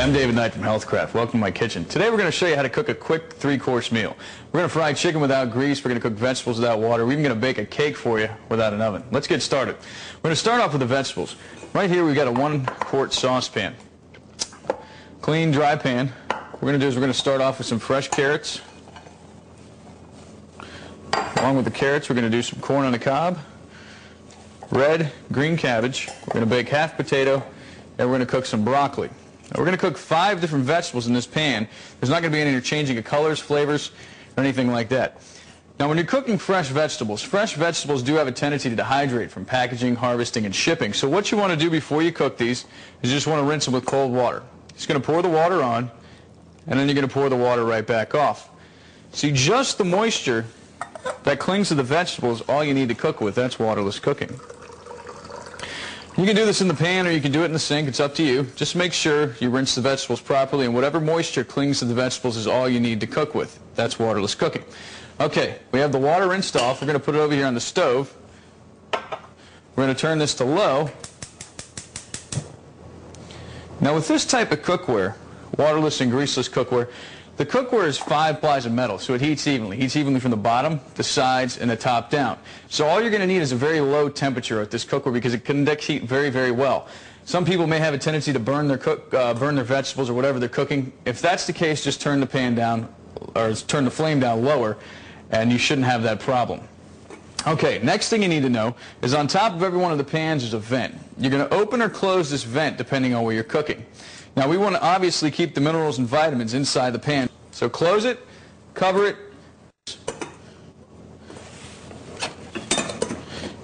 Hi, I'm David Knight from Healthcraft. Welcome to my kitchen. Today we're going to show you how to cook a quick 3-course meal. We're going to fry chicken without grease, we're going to cook vegetables without water, we're even going to bake a cake for you without an oven. Let's get started. We're going to start off with the vegetables. Right here we've got a 1-quart saucepan. Clean, dry pan. What we're going to do is we're going to start off with some fresh carrots. Along with the carrots we're going to do some corn on the cob, red, green cabbage, we're going to bake half potato, and we're going to cook some broccoli. Now, we're going to cook 5 different vegetables in this pan. There's not going to be any interchanging of colors, flavors, or anything like that. Now, when you're cooking fresh vegetables do have a tendency to dehydrate from packaging, harvesting, and shipping. So what you want to do before you cook these is you just want to rinse them with cold water. You're just going to pour the water on, and then you're going to pour the water right back off. See, just the moisture that clings to the vegetables is all you need to cook with. That's waterless cooking. You can do this in the pan or you can do it in the sink. It's up to you. Just make sure you rinse the vegetables properly, and whatever moisture clings to the vegetables is all you need to cook with. That's waterless cooking. Okay, we have the water rinsed off. We're going to put it over here on the stove. We're going to turn this to low. Now with this type of cookware, waterless and greaseless cookware, the cookware is 5 plies of metal, so it heats evenly. Heats evenly from the bottom, the sides, and the top down. So all you're going to need is a very low temperature at this cookware because it conducts heat very, very well. Some people may have a tendency to burn their vegetables or whatever they're cooking. If that's the case, just turn the pan down, or turn the flame down lower, and you shouldn't have that problem. Okay, next thing you need to know is on top of every one of the pans is a vent. You're going to open or close this vent depending on where you're cooking. Now we want to obviously keep the minerals and vitamins inside the pan. So close it, cover it.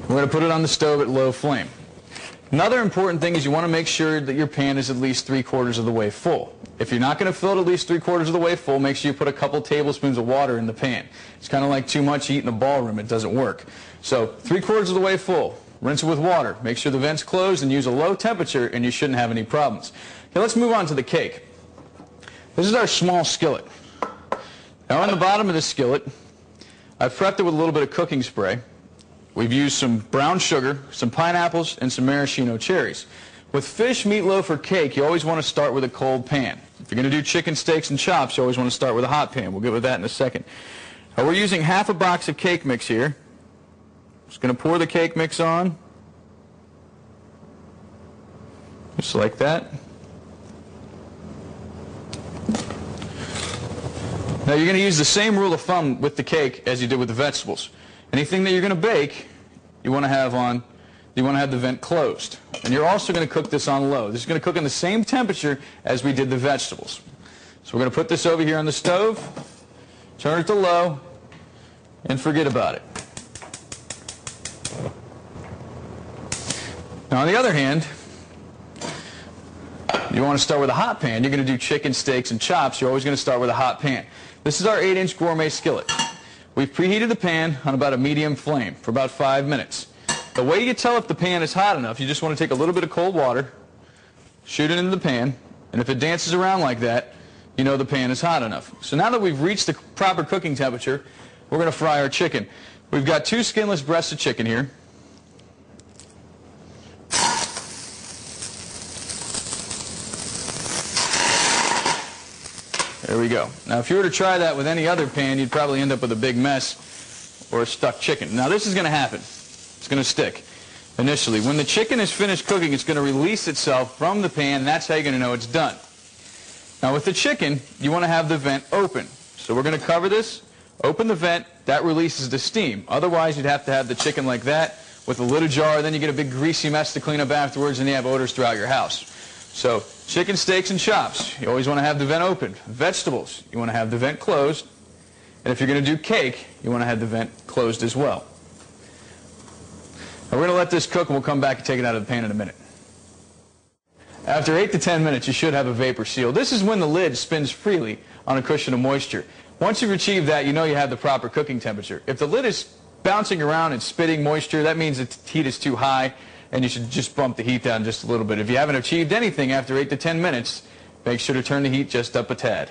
We're going to put it on the stove at low flame. Another important thing is you want to make sure that your pan is at least 3/4 of the way full. If you're not going to fill it at least 3/4 of the way full, make sure you put a couple tablespoons of water in the pan. It's kind of like too much eating a ballroom. It doesn't work. So 3/4 of the way full. Rinse it with water. Make sure the vent's closed and use a low temperature, and you shouldn't have any problems. Okay, let's move on to the cake. This is our small skillet. Now on the bottom of this skillet, I've prepped it with a little bit of cooking spray. We've used some brown sugar, some pineapples, and some maraschino cherries. With fish, meatloaf, or cake, you always want to start with a cold pan. If you're going to do chicken steaks and chops, you always want to start with a hot pan. We'll get with that in a second. Now, we're using half a box of cake mix here. Just going to pour the cake mix on. Just like that. Now you're going to use the same rule of thumb with the cake as you did with the vegetables. Anything that you're going to bake, you want to have the vent closed. And you're also going to cook this on low. This is going to cook in the same temperature as we did the vegetables. So we're going to put this over here on the stove, turn it to low, and forget about it. Now on the other hand, you want to start with a hot pan. You're going to do chicken, steaks, and chops. You're always going to start with a hot pan. This is our 8-inch gourmet skillet. We've preheated the pan on about a medium flame for about 5 minutes. The way you tell if the pan is hot enough, you just want to take a little bit of cold water, shoot it into the pan, and if it dances around like that, you know the pan is hot enough. So now that we've reached the proper cooking temperature, we're going to fry our chicken. We've got 2 skinless breasts of chicken here. There we go. Now if you were to try that with any other pan, you'd probably end up with a big mess or a stuck chicken. Now this is going to happen. It's going to stick initially. When the chicken is finished cooking, it's going to release itself from the pan, and that's how you're going to know it's done. Now with the chicken, you want to have the vent open. So we're going to cover this, open the vent, that releases the steam. Otherwise you'd have to have the chicken like that with a lid ajar, then you get a big greasy mess to clean up afterwards, and you have odors throughout your house. So chicken, steaks, and chops, you always want to have the vent open. Vegetables, you want to have the vent closed. And if you're going to do cake, you want to have the vent closed as well. Now we're going to let this cook, and we'll come back and take it out of the pan in a minute. After 8 to 10 minutes, you should have a vapor seal. This is when the lid spins freely on a cushion of moisture. Once you've achieved that, you know you have the proper cooking temperature. If the lid is bouncing around and spitting moisture, that means the heat is too high, and you should just bump the heat down just a little bit. If you haven't achieved anything after 8 to 10 minutes, make sure to turn the heat just up a tad.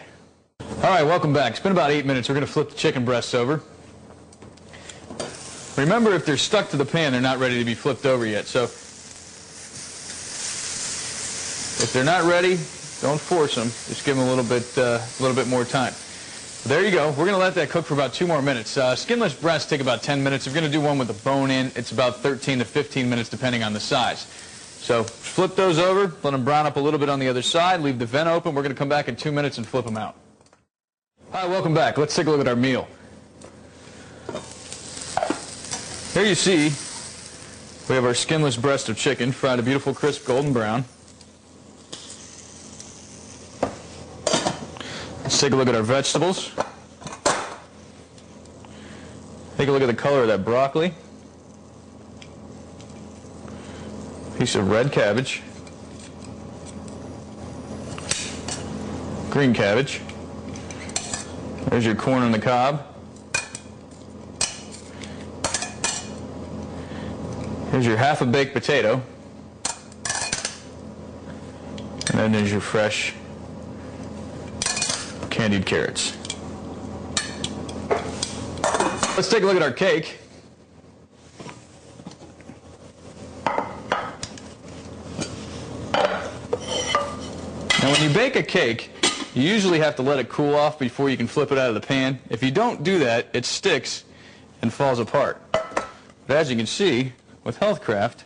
All right, welcome back. It's been about 8 minutes. We're going to flip the chicken breasts over. Remember, if they're stuck to the pan, they're not ready to be flipped over yet. So if they're not ready, Don't force them. Just give them a little bit more time. There you go. We're going to let that cook for about 2 more minutes. Skinless breasts take about 10 minutes. If you're going to do one with the bone in, it's about 13 to 15 minutes depending on the size. So flip those over, let them brown up a little bit on the other side, leave the vent open. We're going to come back in 2 minutes and flip them out. All right, welcome back. Let's take a look at our meal. Here you see we have our skinless breast of chicken fried a beautiful crisp golden brown. Let's take a look at our vegetables. Take a look at the color of that broccoli. Piece of red cabbage. Green cabbage. There's your corn on the cob. Here's your half a baked potato. And then there's your fresh candied carrots. Let's take a look at our cake. Now when you bake a cake, you usually have to let it cool off before you can flip it out of the pan. If you don't do that, it sticks and falls apart. But as you can see, with Healthcraft,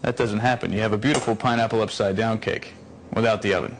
that doesn't happen. You have a beautiful pineapple upside down cake without the oven.